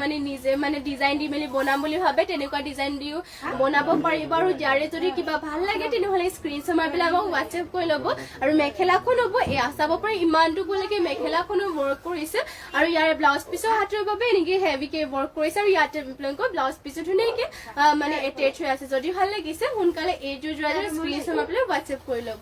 মানে নিজে মানে ডিজাইন দি মেলি বনাম বুলি ভাবে তেনেকুৱা ডিজাইন দিও বনাব পাৰিব আৰু যাৰে যদি কিবা ভাল লাগে তেনেহ'লে স্ক্ৰীনশ্বট মাৰি পেলাই আমাক হোৱাটছএপ কৰি ল'ব আৰু মেখেলাখন হ'ব এয়া চাব পাৰে ইমানটো বলৈকে মেখেলাখনো ৱৰ্ক কৰিছে আৰু ইয়াৰে ব্লাউজ পিছৰ হাতৰ বাবে এনেকৈ হেভিকে ৱৰ্ক কৰিছে আৰু ইয়াতে আপোনালোকৰ ব্লাউজ পিছো ধুনীয়াকে মানে এটেচ হৈ আছে যদি ভাল লাগিছে সোনকালে এইযোৰ যোৰাযোৰ স্ক্ৰীনশ্বট মাৰি পেলাই হোৱাটছএপ কৰি ল'ব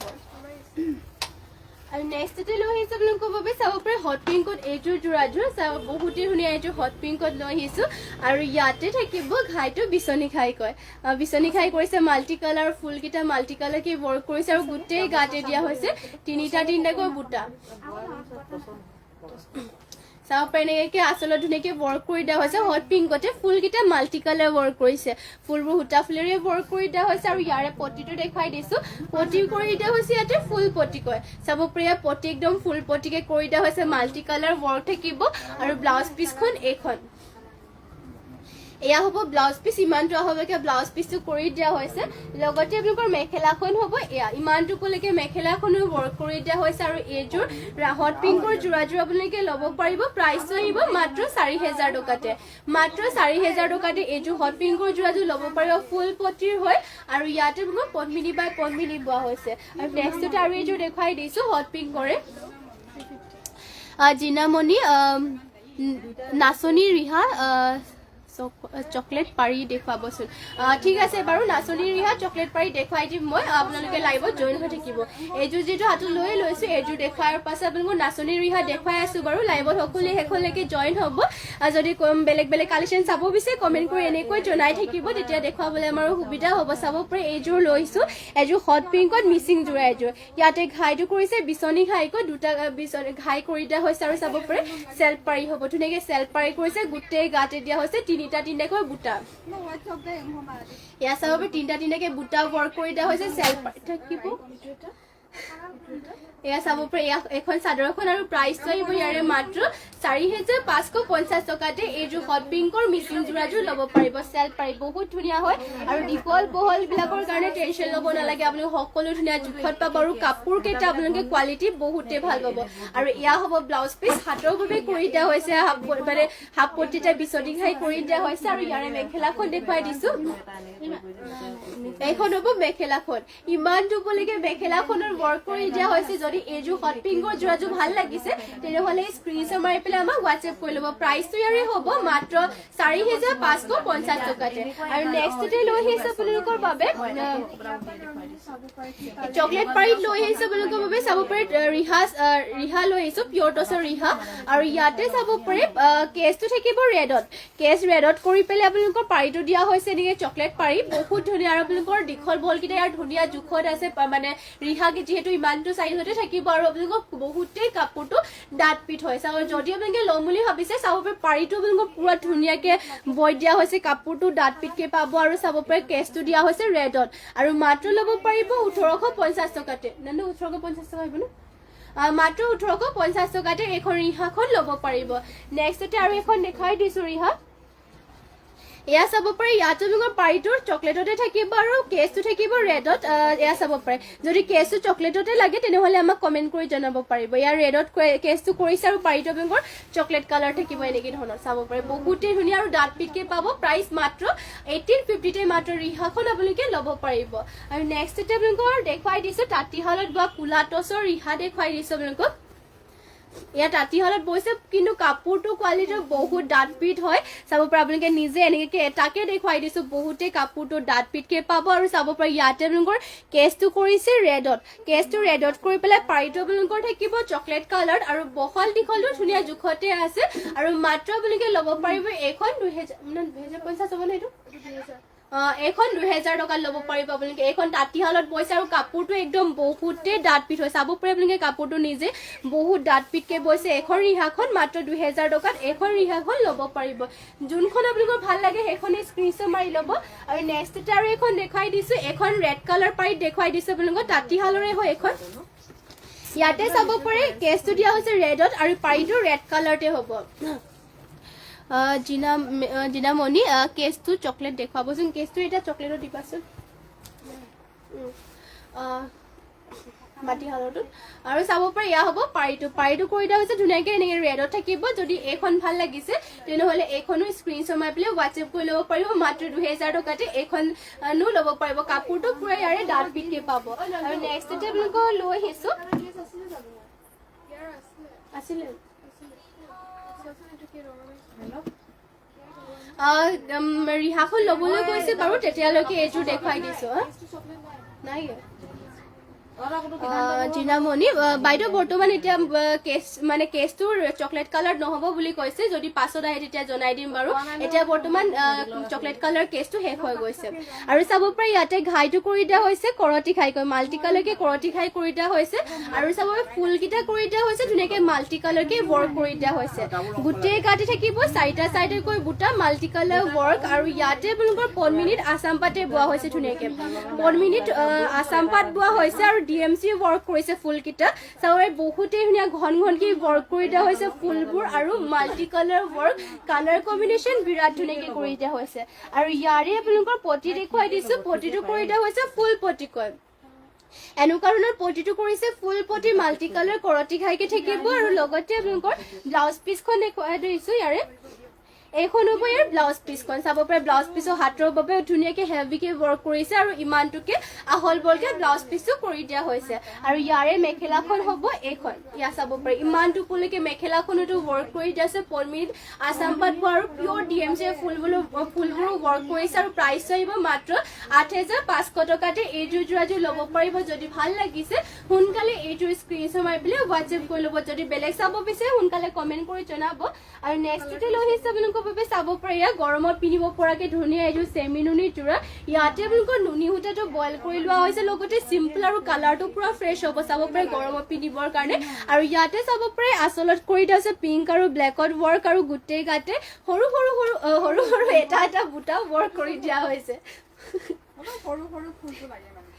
আৰু নেক্সটতে লৈ আহিছো আপোনালোকৰ বাবে চাব পাৰে হট পিংকত এইযোৰ যোৰাযোৰ বহুতে ধুনীয়া এইযোৰ হট পিংকত লৈ আহিছো আৰু ইয়াতে থাকিব ঘাইটো বিচনী ঘাই কয় বিচনী ঘাই কৰিছে মাল্টি কালাৰ ফুলকেইটা মাল্টি কালাৰকে ৱৰ্ক কৰিছে আৰু গোটেই গাতে দিয়া হৈছে তিনিটাকৈ বুটা চাব পাৰে এনেকৈ আচলত ধুনীয়াকে ৱৰ্ক কৰি দিয়া হৈছে হট পিংকতে ফুলকেইটা মাল্টি কালাৰ ৱৰ্ক কৰিছে ফুলবোৰ সূতা ফুলেৰে ৱৰ্ক কৰি দিয়া হৈছে আৰু ইয়াৰে পটিটো দেখুৱাই দিছো পটি কৰি দিয়া হৈছে ইয়াতে ফুল পটি কয় চাব পাৰে পটি একদম ফুল পটিকে কৰি দিয়া হৈছে মাল্টি কালাৰ ৱৰ্ক থাকিব আৰু ব্লাউজ পিছখন এইখন এয়া হ'ব ব্লাউজ পিচ ইমানটো হ'বকে ব্লাউজ পিচটো কৰি দিয়া হৈছে লগতে আপোনালোকৰ মেখেলাখন হ'ব এয়া ইমানটোলৈকে মেখেলাখনো ৱৰ্ক কৰি দিয়া হৈছে আৰু এইযোৰ হট পিংকৰ যোৰাযোৰ আপোনালোকে ল'ব পাৰিব প্ৰাইচটো আহিব মাত্ৰ 4000 টকাতে মাত্ৰ 4000 টকাতে এইযোৰ হট পিংকৰ যোৰাযোৰ ল'ব পাৰিব ফুল পটিৰ হয় আৰু ইয়াতে আপোনালোকৰ পদ্মিনী বাই পদ্মিনী বোৱা হৈছে আৰু নেক্সটতে আৰু এইযোৰ দেখুৱাই দিছো হট পিংকৰে জিনামণি নাচনী ৰিহা চকলেট পাৰি দেখুৱাবচোন ঠিক আছে বাৰু নাচনী ৰিহা চকলেট পাৰি দেখুৱাই দিম মই আপোনালোকে লাইভত জইন হৈ থাকিব এইযোৰ যিটো হাতত লৈ লৈছো এইযোৰ দেখুৱাৰ পাছত আপোনালোকক নাচনী ৰিহা দেখুৱাই আছো বাৰু লাইভত সকলোৱে শেষলৈকে জইন হ'ব যদি বেলেগ বেলেগ কালেকশ্যন চাব বিচাৰে কমেণ্ট কৰি এনেকৈ জনাই থাকিব তেতিয়া দেখুৱাবলৈ আমাৰ সুবিধা হ'ব চাব পাৰে এইযোৰ লৈছো এযোৰ হট পিংকত মিচিং যোৰা এযোৰ ইয়াতে ঘাইটো কৰিছে বিচনী ঘাইকৈ দুটা বিচনী ঘাই কৰি দিয়া হৈছে আৰু চাব পাৰে চেল্ফ পাৰি হ'ব ধুনীয়াকৈ চেল্ফ পাৰি কৰিছে গোটেই গাতে দিয়া হৈছে তিনিটাকৈ বুটা এয়া চাব পাৰে তিনিটাকৈ বুটা ৱৰ্ক কৰি দিয়া হৈছে চেল্ফ থাকিব এয়া চাব পাৰে এখন চাদৰখন আৰু প্ৰাইচটো আহিব ইয়াৰে মাত্ৰ 4550 টকাতে এইযোৰ হট পিংকৰ মিচিং যোৰাযোৰ ল'ব পাৰিব চেল্ফ পাৰি বহুত ধুনীয়া হয় আৰু দীঘল বহল বিলাকৰ কাৰণে টেনশ্যন ল'ব নালাগে আপোনালোকে সকলো ধুনীয়া জোখত পাব আৰু কাপোৰ কেইটা আপোনালোকে কোৱালিটি বহুতে ভাল পাব আৰু এয়া হ'ব ব্লাউজ পিচ হাতৰ বাবে কৰি দিয়া হৈছে মানে হাফ পটিটা বিচনী ঘাই কৰি দিয়া হৈছে আৰু ইয়াৰে মেখেলাখন দেখুৱাই দিছো এইখন হ'ব মেখেলাখন ইমান দুপলৈকে মেখেলাখনৰ ৱৰ্ক কৰি দিয়া হৈছে যদি এইযোৰ হট পিংকৰ যোৰাযোৰ ভাল লাগিছে তেনেহ'লে স্ক্ৰীনশ্বট মাৰি পেলাই আমাক হোৱাটছএপ কৰি ল'ব প্ৰাইচটো ইয়াৰে হ'ব মাত্ৰ 4550 টকাতে আৰু নেক্সটতে লৈ আহিছে আপোনালোকৰ বাবে চকলেট পাৰীত লৈ আহিছে আপোনালোকৰ বাবে চাব পাৰে ৰিহা লৈ আহিছো পিয়ৰ টছৰ ৰিহা আৰু ইয়াতে চাব পাৰে কেছটো থাকিব ৰেডত কেছ ৰেডত কৰি পেলাই আপোনালোকৰ পাৰীটো দিয়া হৈছে এনেকৈ চকলেট পাৰী বহুত ধুনীয়া আৰু আপোনালোকৰ দীঘল বলকেইটা ইয়াৰ ধুনীয়া জোখত আছে মানে ৰিহা যিহেতু ইমানটো চাইজতে থাকিব আৰু আপোনালোকক বহুতেই কাপোৰটো ডাঠ পিঠ হৈছে আৰু যদি আপোনালোকে ল'ম বুলি ভাবিছে চাব পাৰে পাৰীটো আপোনালোকক পুৰা ধুনীয়াকৈ বৈ দিয়া হৈছে কাপোৰটো ডাঠ পিঠকৈ পাব আৰু চাব পাৰে কেছটো দিয়া হৈছে ৰেডত আৰু মাত্ৰ ল'ব পাৰিব 1850 টকাতে নানো 1850 টকা আহিব ন মাত্ৰ 1850 টকাতে এখন ৰিহাখন ল'ব পাৰিব নেক্সটতে আৰু এখন দেখাই দিছো ৰিহা এয়া চাব পাৰে ইয়াতো আপোনালোকৰ পাৰীটোৰ চকলেটতে থাকিব আৰু কেছটো থাকিব ৰেডত এয়া চাব পাৰে যদি কেছটো চকলেটতে লাগে তেনেহ'লে আমাক কমেণ্ট কৰি জনাব পাৰিব ইয়াৰ ৰেডত কেছটো কৰিছে আৰু পাৰীটো আপোনালোকৰ চকলেট কালাৰ থাকিব এনেকৈ ধৰণৰ চাব পাৰে বহুতেই ধুনীয়া আৰু ডাঠ পিঠকৈ পাব প্ৰাইচ মাত্ৰ 1850তে মাত্ৰ ৰিহাখন আপোনালোকে ল'ব পাৰিব আৰু নেক্সটতে আপোনালোকৰ দেখুৱাই দিছোঁ তাঁতীশালত বোৱা কোলা টছৰ ৰিহা দেখুৱাই দিছোঁ আপোনালোকক ইয়াত তাঁতীশালত বৈছে কিন্তু কাপোৰটো কোৱালিটি বহুত ডাঠ পিঠ হয় চাব পাৰে আপোনালোকে নিজে এনেকৈ এটাকে দেখুৱাই দিছোঁ বহুতেই কাপোৰটো ডাঠ পিঠকৈ পাব আৰু চাব পাৰে ইয়াতে আপোনালোকৰ কেছটো কৰিছে ৰেডত কেছটো ৰেডত কৰি পেলাই পাৰীটো আপোনালোকৰ থাকিব চকলেট কালাৰ আৰু বহল দীঘলটো ধুনীয়া জোখতে আছে আৰু মাত্ৰ আপোনালোকে ল'ব পাৰিব এইখন 2050 হ'ব নে এইটো এখন 2000 টকাত ল'ব পাৰিব আপোনালোকে এখন তাঁতীশালত বৈছে আৰু কাপোৰটো একদম বহুতেই ডাঠ পিঠ হয় চাব পাৰে আপোনালোকে কাপোৰটো নিজে বহুত ডাঠ পিঠকৈ বৈছে এখন ৰিহাখন মাত্ৰ 2000 টকাত এখন ৰিহাখন ল'ব পাৰিব যোনখন আপোনালোকৰ ভাল লাগে সেইখনেই স্ক্ৰীনশ্বট মাৰি ল'ব আৰু নেক্সটতে আৰু এখন দেখুৱাই দিছোঁ এখন ৰেড কালাৰ পাৰীত দেখুৱাই দিছোঁ আপোনালোকৰ তাঁতীশালৰে হয় এখন ইয়াতে চাব পাৰে কেছটো দিয়া হৈছে ৰেডত আৰু পাৰীটো ৰেড কালাৰতে হ'ব জিনামণি কেছটো চকলেট দেখুৱাবচোন কেছটো এতিয়া চকলেটত দিবাচোন মাটি হালৰটোত আৰু চাব পাৰে এয়া হ'ব পাৰীটো কৰি দিয়া হৈছে ধুনীয়াকৈ এনেকৈ ৰেডত থাকিব যদি এইখন ভাল লাগিছে তেনেহ'লে এইখনো স্ক্ৰীনশ্বট মাৰি পেলাই হোৱাটছএপ কৰি ল'ব পাৰিব মাত্ৰ 2000 টকাতে এইখনো ল'ব পাৰিব কাপোৰটো পুৰা ইয়াৰে ডাঠ পিঠকৈ পাব আৰু নেক্সটতে আপোনালোকক লৈ আহিছোঁ আছিলে ৰিহাখন ল'বলৈ গৈছে বাৰু তেতিয়ালৈকে এইযোৰ দেখুৱাই দিছো নাই জিনামণি বাইদেউ বৰ্তমান এতিয়া কেছটো চকলেট কালাৰ নহ'ব বুলি কৈছে যদি পাছত আহে তেতিয়া জনাই দিম বাৰু এতিয়া বৰ্তমান চকলেট কালাৰ কেছটো শেষ হৈ গৈছে আৰু চাব পাৰে ইয়াতে ঘাইটো কৰি দিয়া হৈছে কৰতি ঘাইকৈ মাল্টি কালাৰকৈ কৰতি ঘাই কৰি দিয়া হৈছে আৰু চাব পাৰে ফুলকেইটা কৰি দিয়া হৈছে ধুনীয়াকৈ মাল্টি কালাৰকৈ ৱৰ্ক কৰি দিয়া হৈছে গোটেই গাতে থাকিব চাৰিটা চাইডেকৈ বুটা মাল্টি কালাৰ ৱৰ্ক আৰু ইয়াতে আপোনালোকৰ পদ্মিনীত আছাম পাতে বোৱা হৈছে ধুনীয়াকৈ পদ্মিনীত আছাম পাত বোৱা হৈছে আৰু DMC ৱৰ্ক কৰিছে ফুল কিটা চাবৰে বহুতে ধুনিয়া ঘন ঘনকি ৱৰ্ক কৰি দিয়া হৈছে ফুলবোৰ আৰু multi colour work colour combination বিৰাট ধুনিয়াকে কৰি দিয়া হৈছে আৰু ইয়াৰে আপোনালোকৰ পটি দেখুৱাই দিছো পটিটো কৰি দিয়া হৈছে ফুল পটি কয় এনেকুৱা ধৰণৰ পটিটো কৰিছে ফুল পটি মাল্টি কালাৰ কৰটি খাইকে থাকিব আৰু লগতে আপোনালোকৰ ব্লাউজ পিছখন দেখুৱাই দিছো ইয়াৰে এইখন হ'ব ইয়াৰ ব্লাউজ পিছখন চাব পাৰে ব্লাউজ পিছৰ হাতৰ বাবে ধুনীয়াকে হেভিকে ৱৰ্ক কৰিছে আৰু ইমানটোকে আহল বলকে ব্লাউজ পিছটো কৰি দিয়া হৈছে আৰু ইয়াৰে মেখেলাখন হ'ব এইখন ইয়া চাব পাৰে ইমানটো পুলিকে মেখেলাখনটো ৱৰ্ক কৰি দিয়া আছে পৰমিত আসাম পাট আৰু পিওৰ DMC ফুলবোৰ ৱৰ্ক কৰিছে আৰু প্ৰাইচ আহিব মাত্ৰ 8500 টকাতে এইযোৰ যোৰাযোৰ ল'ব পাৰিব যদি ভাল লাগিছে সোনকালে এইযোৰ স্ক্ৰীনশ্বট মাৰি পেলাই WhatsApp কৰি ল'ব যদি বেলেগ চাব বিচাৰে সোনকালে কমেন্ট কৰি জনাব আৰু নেক্সটতে লৈ আহিছে আপোনালোকৰ বাবে চাব পাৰে গৰমত পিন্ধিব পৰাকে ধুনীয়া এইযোৰ সেমি নুনি যোৰা ইয়াতে আপোনালোকৰ নুনি সূতাটো বইল কৰি লোৱা হৈছে লগতে সিম্পল আৰু কালাৰটো পুৰা ফ্ৰেছ হ'ব চাব পাৰে গৰমত পিন্ধিবৰ কাৰণে আৰু ইয়াতে চাব পাৰে আচলত কৰি দিয়া আছে পিংক আৰু ব্লেকত ৱৰ্ক আৰু গোটেই গাতে সৰু সৰু এটা বুটা ৱৰ্ক কৰি দিয়া হৈছে সৰু ফুলটো লাগে মানে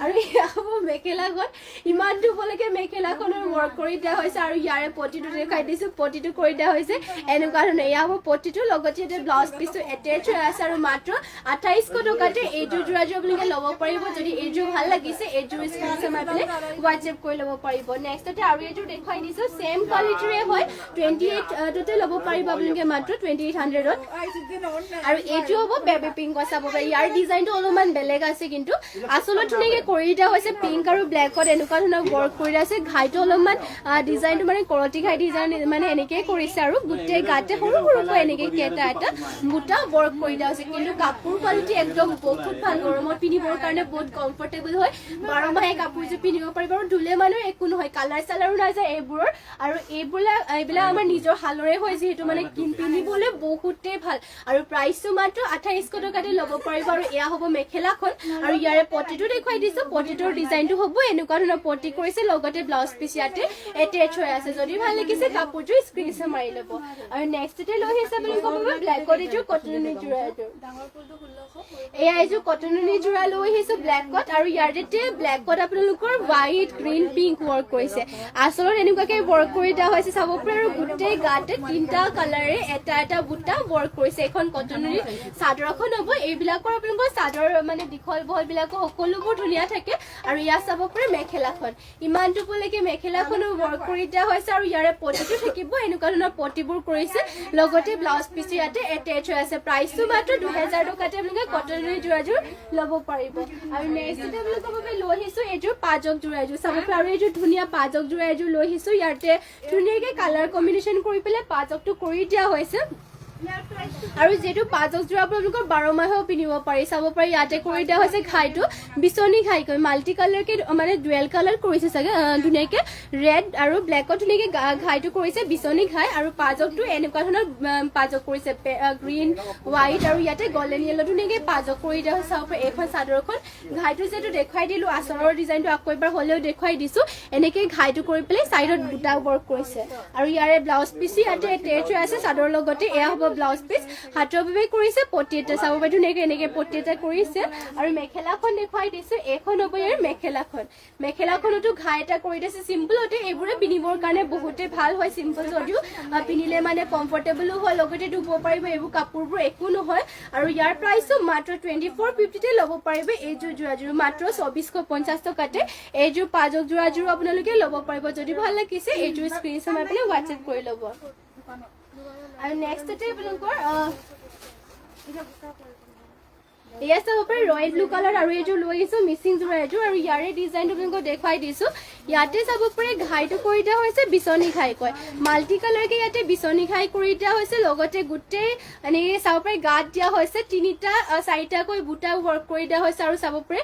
আৰু মেখেলাখন ইমানটো বলৈকে মেখেলাখনৰ ৱৰ্ক কৰি দিয়া হৈছে আৰু ইয়াৰে পটিটো দেখাই দিছো পটিটো কৰি দিয়া হৈছে এনেকুৱা ধৰণে এয়া হ'ব পটিটো লগতে ইয়াতে ব্লাউজ পিছটো এটেচ হৈ আছে আৰু মাত্ৰ 2800 টকাতে এইযোৰ যোৰাযোৰ আপোনালোকে ল'ব পাৰিব যদি এইযোৰ ভাল লাগিছে এইযোৰ স্ক্ৰীনশ্বট মাৰি পেলাই WhatsApp কৰি ল'ব পাৰিব নেক্সটতে আৰু এইযোৰ দেখাই দিছো সেম কোৱালিটিৰে হয় 28 তে ল'ব পাৰিব আপোনালোকে মাত্ৰ 2800 ত আৰু এইটো হ'ব বেবি পিংক চাব পাৰে ইয়াৰ ডিজাইনটো অলপমান বেলেগ আছে কিন্তু আসলত ধুনীয়াকে কৰি দিয়া হৈছে পিংক আৰু ব্লেকত এনেকুৱা ধৰণৰ ৱৰ্ক কৰি দিয়া আছে ঘাইটো অলপমান ডিজাইনটো মানে কৰটি ঘাই ডিজাইন মানে এনেকৈ কৰিছে আৰু গোটেই গাতে সৰুকৈ এনেকৈ এটা বুটা ৱৰ্ক কৰি দিয়া হৈছে কিন্তু কাপোৰ কোৱালিটি একদম বহুত ভাল গৰমত পিন্ধিবৰ কাৰণে বহুত কমফৰ্টেবল হয় 12 মাহে কাপোৰযোৰ পিন্ধিব পাৰিব আৰু ধুলে মানুহ একো নহয় কালাৰ চালাৰো নাযায় এইবোৰৰ আৰু এইবিলাক আমাৰ নিজৰ হালৰে হয় যিহেতু মানে পিন্ধিবলৈ বহুতেই ভাল আৰু প্ৰাইচটো মাত্ৰ 2800 টকাতে ল'ব পাৰিব আৰু এয়া হ'ব মেখেলাখন আৰু ইয়াৰে পটিটো দেখুৱাই দিছো পটিটোৰ ডিজাইনটো হ'ব এনেকুৱা ধৰণৰ পটি কৰিছে লগতে ব্লাউজ পিছ ইয়াতে এটেচ হৈ আছে যদি ভাল লাগিছে কাপোৰযোৰ স্ক্ৰীনশ্বট মাৰি ল'ব আৰু নেক্সটতে লৈ আহিছে বুলি ক'ব ব্লেকত এইযোৰ কটননি যোৰা এযোৰ এয়া এইযোৰ কটননি যোৰা লৈ আহিছো ব্লেকত আৰু ইয়াতে ব্লেকত আপোনালোকৰ হোৱাইট গ্ৰীণ পিংক ৱৰ্ক কৰিছে আচলত এনেকুৱাকে ৱৰ্ক কৰি দিয়া হৈছে চাব পাৰে আৰু গোটেই গাতে তিনিটা কালাৰে এটা বুটা ৱৰ্ক কৰিছে এখন কটননি চাদৰখন হ'ব এইবিলাকৰ আপোনালোকৰ চাদৰ মানে দীঘল বহল বিলাক সকলোবোৰ ধুনীয়া থাকে আৰু ইয়াত চাব পাৰে মেখেলাখন ইমানটো বলৈকে মেখেলাখনো ৱৰ্ক কৰি দিয়া হৈছে আৰু ইয়াৰে পটিটো থাকিব এনেকুৱা ধৰণৰ পটিবোৰ কৰিছে লগতে ব্লাউজ পিছ ইয়াতে এটেচ হৈ আছে প্ৰাইচটো মাত্ৰ 2000 টকাতে আপোনালোকে কটননি যোৰাযোৰ ল'ব পাৰিব আৰু নেক্সটতে আপোনালোকৰ বাবে লৈ আহিছো এইযোৰ পাজক যোৰা এযোৰ চাব পাৰে আৰু এইযোৰ ধুনীয়া পাজক যোৰা এযোৰ লৈ আহিছো ইয়াতে ধুনীয়াকে কালাৰ কম্বিনেশ্যন কৰি পেলাই পাজকটো কৰি দিয়া হৈছে আৰু যেটো পাজক যোৰা আপোনালোকৰ 12 মাহেও পিন্ধিব পাৰি চাব পাৰি ইয়াতে কৰি দিয়া হৈছে ঘাইটো বিচনি ঘাই কৈ মাল্টি কালাৰ কে মানে ডুৱেল কালাৰ কৰিছে চাগে ধুনীয়াকে ৰেড আৰু ব্লেকত ধুনীয়াকে ঘাইটো কৰিছে বিচনি ঘাই আৰু পাজকটো এনেকুৱা ধৰণৰ পাজক কৰিছে গ্ৰীণ হোৱাইট আৰু ইয়াতে গোল্ডেন ইয়েলো ধুনীয়াকে পাজক কৰি দিয়া হৈছে চাব পাৰি এইখন চাদৰখন ঘাইটো যেটো দেখাই দিলো আচলৰ ডিজাইনটো আকৌ এবাৰ হলেও দেখাই দিছো এনেকে ঘাইটো কৰি পেলাই সাইডত দুটা ৱৰ্ক কৰিছে আৰু ইয়াৰে ব্লাউজ পিছ ইয়াতে এটেচ হৈ আছে চাদৰ লগতে এয়া হ'ব ব্লাউজ পিছ হাতৰ বাবে কৰিছে পটি এটা চাব পাৰি ধুনীয়াকে এনেকে পটি এটা কৰিছে আৰু মেখেলাখন দেখুৱাই দিছে এখন হ'ব ইয়াৰ মেখেলাখনতো ঘাই এটা কৰি দিছে চিম্পলতে এইবোৰে পিন্ধিবৰ কাৰণে বহুতে ভাল হয় চিম্পল যদিও পিন্ধিলে মানে কমফৰ্টেবলো হয় লগতে ধুব পাৰিব এইবোৰ কাপোৰবোৰ একো নহয় আৰু ইয়াৰ প্ৰাইচটো মাত্ৰ 2450 তে ল'ব পাৰিব এইযোৰ যোৰাযোৰ মাত্ৰ 2450 টকাতে এইযোৰ পাজক যোৰাযোৰ আপোনালোকে ল'ব পাৰিব যদি ভাল লাগিছে এইযোৰ স্ক্ৰীনশ্বট মাৰি পেলাই WhatsApp কৰি ল'ব আৰু নেক্সটতে আপোনালোকৰ Yes, royal blue color আৰু এযোৰ লৈ আহিছো মিচিং যোৰা এযোৰ আৰু ইয়াৰে ডিজাইনটো আপোনাক দেখাই দিছো ইয়াতে চাব পাৰে ঘাইটো কৰি দিয়া হৈছে বিচনি ঘাই কয় মাল্টি কালাৰ কে ইয়াতে বিচনি ঘাই কৰি দিয়া হৈছে লগতে গুটে মানে চাব পাৰে গাত দিয়া হৈছে তিনিটা চাৰিটা কৈ বুটা ৱৰ্ক কৰি দিয়া হৈছে আৰু চাব পাৰে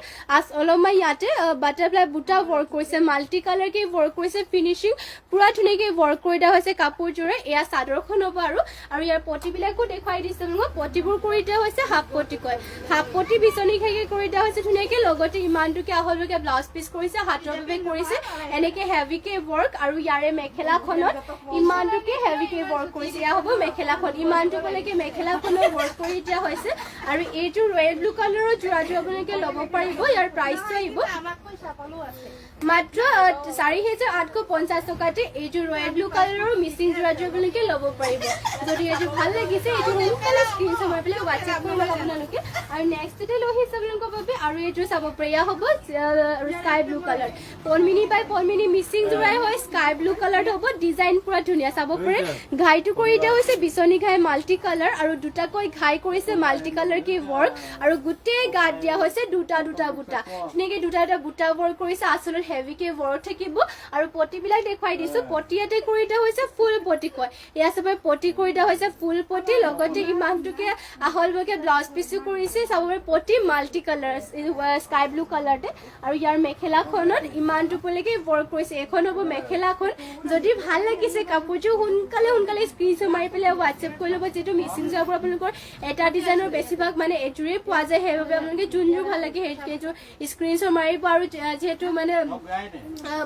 অলমা ইয়াতে বাটাৰফ্লাই বুটা ৱৰ্ক কৰিছে মাল্টি কালাৰ কে ৱৰ্ক কৰিছে ফিনিশিং পুৰা ধুনীয়াকে ৱৰ্ক কৰি দিয়া হৈছে কাপোৰযোৰে এয়া চাদৰখন হ'ব আৰু ইয়াৰ পটিবিলাকো দেখাই দিছো আপোনাক পটিবোৰ কৰি দিয়া হৈছে হাফ পটি কয় হাপতি বিচনী খাইকে কৰি দিয়া হৈছে ধুনীয়াকে লগতে ইমানটোকে আহলকে ব্লাউজ পিচ কৰিছে হাতৰ বাবে কৰিছে এনেকে হেভিকে ৱৰ্ক আৰু ইয়াৰে মেখেলাখনত ইমানটোকে হেভিকে ৱৰ্ক কৰিছে ইয়া হ'ব মেখেলাখন ইমানটোলৈকে মেখেলাখনৰ ৱৰ্ক কৰি দিয়া হৈছে আৰু এইটো ৰয়েল ব্লু কালাৰৰ যোৰাটো আপোনালোকে ল'ব পাৰিব ইয়াৰ প্ৰাইচটো আহিব মাত্ৰ 4,850 টকাতে এইটো ৰয়েল ব্লু কালাৰৰ মিচিং যোৰাটো আপোনালোকে ল'ব পাৰিব যদি এইটো ভাল লাগিছে এইটো সোনকালে স্ক্ৰীনশ্বট মাৰি পেলাই হোৱাটছএপ কৰি ল'ব আপোনালোকে আৰু নেক্সটতে লৈ আহিছে আপোনালোকৰ বাবে আৰু এইটো চাব পাৰি এয়া হ'ব স্কাই ব্লু কালাৰ পলমিনি বাই পলমিনি মিচিং যোৰাই হয় স্কাই ব্লু কালাৰত হ'ব ডিজাইন পুৰা ধুনীয়া চাব পাৰে ঘাইটো কৰি দিয়া হৈছে বিচনী ঘাই মাল্টি কালাৰ আৰু দুটাকৈ ঘাই কৰিছে মাল্টি কালাৰ কি ৱৰ্ক আৰু গোটেই গাত দিয়া হৈছে দুটা দুটা বুটা ধুনীয়াকে দুটা দুটা বুটা ৱৰ্ক কৰিছে আচলত হেভিকে ৱৰ্ক থাকিব আৰু পটিবিলাক দেখুৱাই দিছো পটি ইয়াতে কৰি দিয়া হৈছে ফুল পটি কয় এয়া চাব পটি কৰি দিয়া হৈছে ফুল পটি লগতে ইমানটোকে আহলবকে ব্লাউজ পিচো কৰিছে চাব পাৰে পটি মাল্টি কালাৰ স্কাই ব্লু কালাৰতে আৰু ইয়াৰ মেখেলাখনত ইমানটোলৈকে ৱৰ্ক কৰিছে এখন হ'ব মেখেলাখন যদি ভাল লাগিছে কাপোৰটো সোনকালে স্ক্ৰীনশ্বট মাৰি পেলাই হোৱাটছএপ কৰি ল'ব যিহেতু মিচিং যোৱাৰ পৰা আপোনালোকৰ এটা ডিজাইনৰ বেছিভাগ মানে এইটোৰে পোৱা যায় সেইবাবে আপোনালোকে যোনযোৰ ভাল লাগে সেইটো স্ক্ৰীনশ্বট মাৰিব আৰু যিহেতু মানে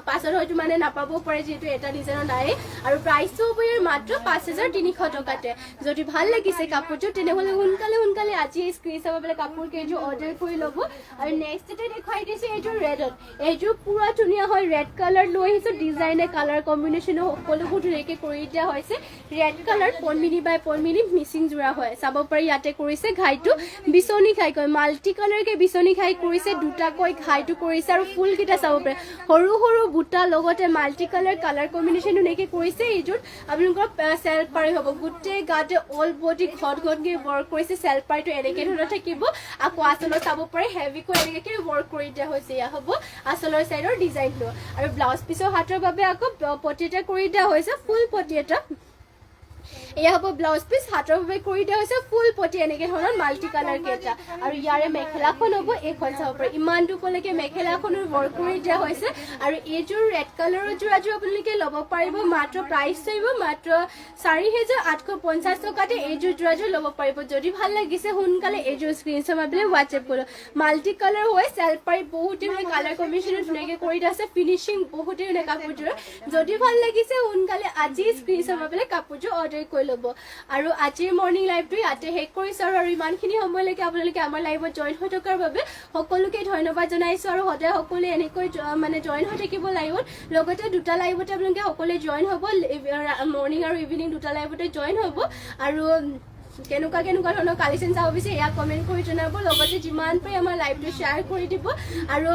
পাছত হয়তো মানে নাপাব পাৰে যিহেতু এটা ডিজাইনৰ নাই আৰু প্ৰাইচটো হ'ব ইয়াৰ মাত্ৰ 5,300 টকাতে যদি ভাল লাগিছে কাপোৰটো তেনেহ'লে সোনকালে আজি স্ক্ৰীনশ্বট মাৰি পেলাই কাপোৰ কেইযোৰ অৰ্ডাৰ কৰি ল'ব আৰু নেক্সটতে দেখুৱাই দিছো এইটো ৰেডত এইযোৰ পুৰা ধুনীয়া হয় ৰেড কালাৰ লৈ আহিছো ডিজাইনে কালাৰ কম্বিনেশ্যনো সকলোবোৰ ধুনীয়াকে কৰি দিয়া হৈছে ৰেড কালাৰ পলমিনি বাই পলমিনি মিচিং যোৰা হয় চাব পাৰি ইয়াতে কৰিছে ঘাইটো বিচনী ঘাই কয় মাল্টি কালাৰকে বিচনী ঘাই কৰিছে দুটাকৈ ঘাইটো কৰিছে আৰু ফুলকেইটা চাব পাৰে সৰু সৰু বুটা লগতে মাল্টি কালাৰ কম্বিনেশ্যন ধুনীয়াকে কৰিছে এইযোৰ আপোনালোকৰ চেল্ফ পাৰি হ'ব গোটেই গাতে অল বডি ঘটকে ৱৰ্ক কৰিছে চেল্ফ পাৰিটো এনেকে ধৰণৰ থাকিব আকৌ আচলত চাব পাৰে হেভিকৈ এনেকে ৱৰ্ক কৰি দিয়া হৈছে এয়া হ'ব আচলৰ চাইডৰ ডিজাইনটো আৰু ব্লাউজ পিছৰ হাতৰ বাবে আকৌ পটি এটা কৰি দিয়া হৈছে ফুল পটি এটা এয়া হ'ব ব্লাউজ পিচ হাতৰ বাবে কৰি দিয়া হৈছে ফুল পটি এনেকে ধৰণৰ মাল্টি কালাৰ কেইটা আৰু ইয়াৰে মেখেলাখন হ'ব এইখন চাব পাৰে ইমানটোলৈকে মেখেলাখনৰ ৱৰ্ক কৰি দিয়া হৈছে আৰু এইযোৰ ৰেড কালাৰৰ যোৰাযোৰ আপোনালোকে ল'ব পাৰিব মাত্ৰ প্ৰাইচ থাকিব মাত্ৰ 4,850 টকাতে এইযোৰ যোৰাযোৰ ল'ব পাৰিব যদি ভাল লাগিছে সোনকালে এইযোৰ স্ক্ৰীনশ্বট মাৰি পেলাই হোৱাটছএপ কৰিব মাল্টি কালাৰ হয় চেল্ফ পাৰি বহুতে মানে কালাৰ কম্বিনেশ্যন ধুনীয়াকে কৰি দিয়া আছে ফিনিচিং বহুতে মানে কাপোৰযোৰ যদি ভাল লাগিছে সোনকালে আজি স্ক্ৰীনশ্বট মাৰি পেলাই কাপোৰযোৰ অৰ্ডাৰ কৰি ল'ব আৰু আজিৰ মৰ্ণিং লাইভটো ইয়াতে শেষ কৰিছো আৰু ইমানখিনি সময়লৈকে আপোনালোকে আমাৰ লাইভত জইন হৈ থকাৰ বাবে সকলোকে ধন্যবাদ জনাইছো আৰু সদায় সকলোৱে এনেকৈ মানে জইন হৈ থাকিব লাইভত লগতে দুটা লাইভতে আপোনালোকে সকলোৱে জইন হ'ব মৰ্ণিং আৰু ইভিনিং দুটা লাইভতে জইন হ'ব আৰু কেনেকুৱা ধৰণৰ কালেকশ্যন চাব বিচাৰে এয়া কমেণ্ট কৰি জনাব লগতে যিমান পাৰে আমাৰ লাইভটো শ্বেয়াৰ কৰি দিব আৰু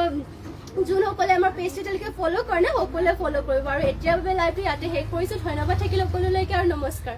যোনসকলে আমাৰ পেজটো এতিয়ালৈকে ফ'ল' কৰে না সকলোৱে ফ'ল' কৰিব আৰু এতিয়াৰ বাবে লাইভটো ইয়াতে শেষ কৰিছো ধন্যবাদ থাকিল সকলোলৈকে আৰু নমস্কাৰ